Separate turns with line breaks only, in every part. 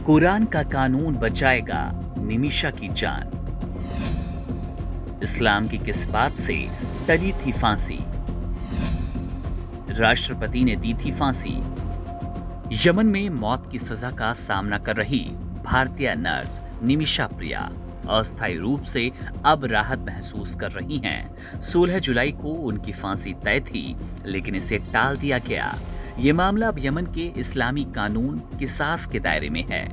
कुरान का कानून बचाएगा निमिषा की जान। इस्लाम की किस बात से टली थी फांसी? राष्ट्रपति ने दी थी फांसी। यमन में मौत की सजा का सामना कर रही भारतीय नर्स निमिषा प्रिया अस्थायी रूप से अब राहत महसूस कर रही हैं। 16 जुलाई को उनकी फांसी तय थी, लेकिन इसे टाल दिया गया। ये मामला अब यमन के इस्लामी कानून किसास के दायरे में है,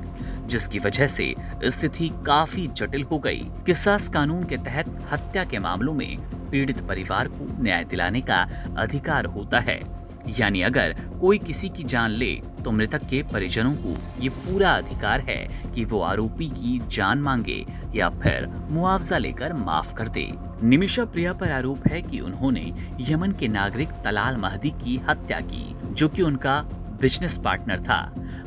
जिसकी वजह से स्थिति काफी जटिल हो गई। किसास कानून के तहत हत्या के मामलों में पीड़ित परिवार को न्याय दिलाने का अधिकार होता है। यानी अगर कोई किसी की जान ले तो मृतक के परिजनों को ये पूरा अधिकार है कि वो आरोपी की जान मांगे या फिर मुआवजा लेकर माफ कर दे। निमिषा प्रिया पर आरोप है कि उन्होंने यमन के नागरिक तलाल महदी की हत्या की, जो कि उनका बिजनेस पार्टनर था।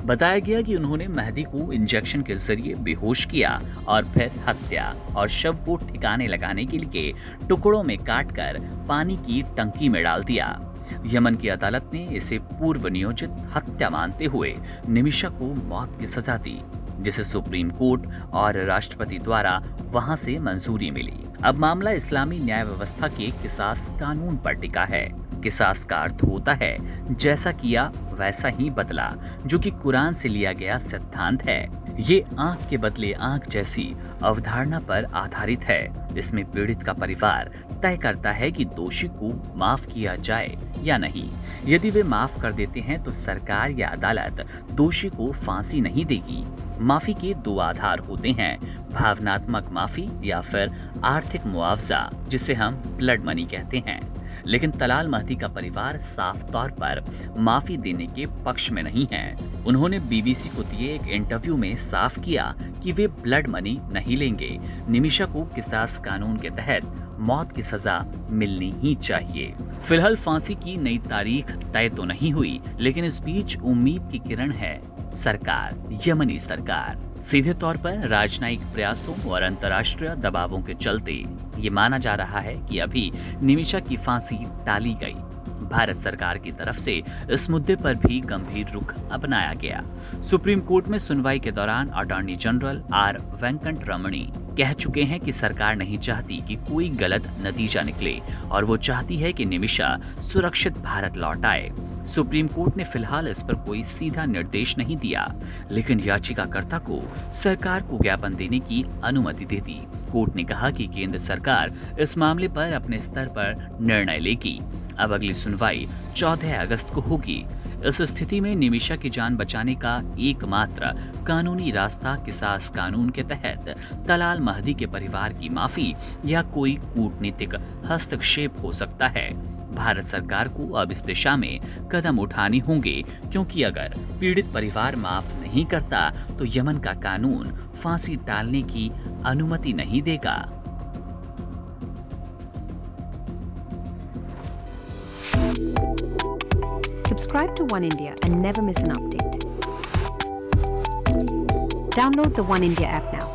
बताया गया कि उन्होंने महदी को इंजेक्शन के जरिए बेहोश किया और फिर हत्या और शव को ठिकाने लगाने के लिए टुकड़ों में काटकर पानी की टंकी में डाल दिया। यमन की अदालत ने इसे पूर्व नियोजित हत्या मानते हुए निमिषा को मौत की सजा दी, जिसे सुप्रीम कोर्ट और राष्ट्रपति द्वारा वहां से मंजूरी मिली। अब मामला इस्लामी न्याय व्यवस्था के किसास कानून पर टिका है। किसास का अर्थ होता है जैसा किया वैसा ही बदला, जो कि कुरान से लिया गया सिद्धांत है। ये आंख के बदले आंख जैसी अवधारणा पर आधारित है। इसमें पीड़ित का परिवार तय करता है कि दोषी को माफ किया जाए या नहीं। यदि वे माफ कर देते हैं तो सरकार या अदालत दोषी को फांसी नहीं देगी। माफी के दो आधार होते हैं, भावनात्मक माफी या फिर आर्थिक मुआवजा, जिसे हम ब्लड मनी कहते हैं। लेकिन तलाल महदी का परिवार साफ तौर पर माफी देने के पक्ष में नहीं है। उन्होंने बीबीसी को दिए एक इंटरव्यू में साफ किया कि वे ब्लड मनी नहीं लेंगे। निमिषा को किसास कानून के तहत मौत की सजा मिलनी ही चाहिए। फिलहाल फांसी की नई तारीख तय तो नहीं हुई, लेकिन इस बीच उम्मीद की किरण है। सरकार, यमनी सरकार सीधे तौर पर राजनयिक प्रयासों और अंतर्राष्ट्रीय दबावों के चलते ये माना जा रहा है कि अभी निमिषा की फांसी टाली गई। भारत सरकार की तरफ से इस मुद्दे पर भी गंभीर रुख अपनाया गया। सुप्रीम कोर्ट में सुनवाई के दौरान अटॉर्नी जनरल आर वेंकट रमणी कह चुके हैं कि सरकार नहीं चाहती कि कोई गलत नतीजा निकले और वो चाहती है कि निमिषा सुरक्षित भारत लौट आए। सुप्रीम कोर्ट ने फिलहाल इस पर कोई सीधा निर्देश नहीं दिया, लेकिन याचिकाकर्ता को सरकार को ज्ञापन देने की अनुमति दे दी। कोर्ट ने कहा कि केंद्र सरकार इस मामले पर अपने स्तर पर निर्णय लेगी। अब अगली सुनवाई 14 अगस्त को होगी। इस स्थिति में निमिषा की जान बचाने का एकमात्र कानूनी रास्ता किसास कानून के तहत तलाल महदी के परिवार की माफी या कोई कूटनीतिक हस्तक्षेप हो सकता है। भारत सरकार को अब इस दिशा में कदम उठाने होंगे, क्योंकि अगर पीड़ित परिवार माफ नहीं करता तो यमन का कानून फांसी टालने की अनुमति नहीं देगा।
Subscribe to One India and never miss an update. Download the One India app now.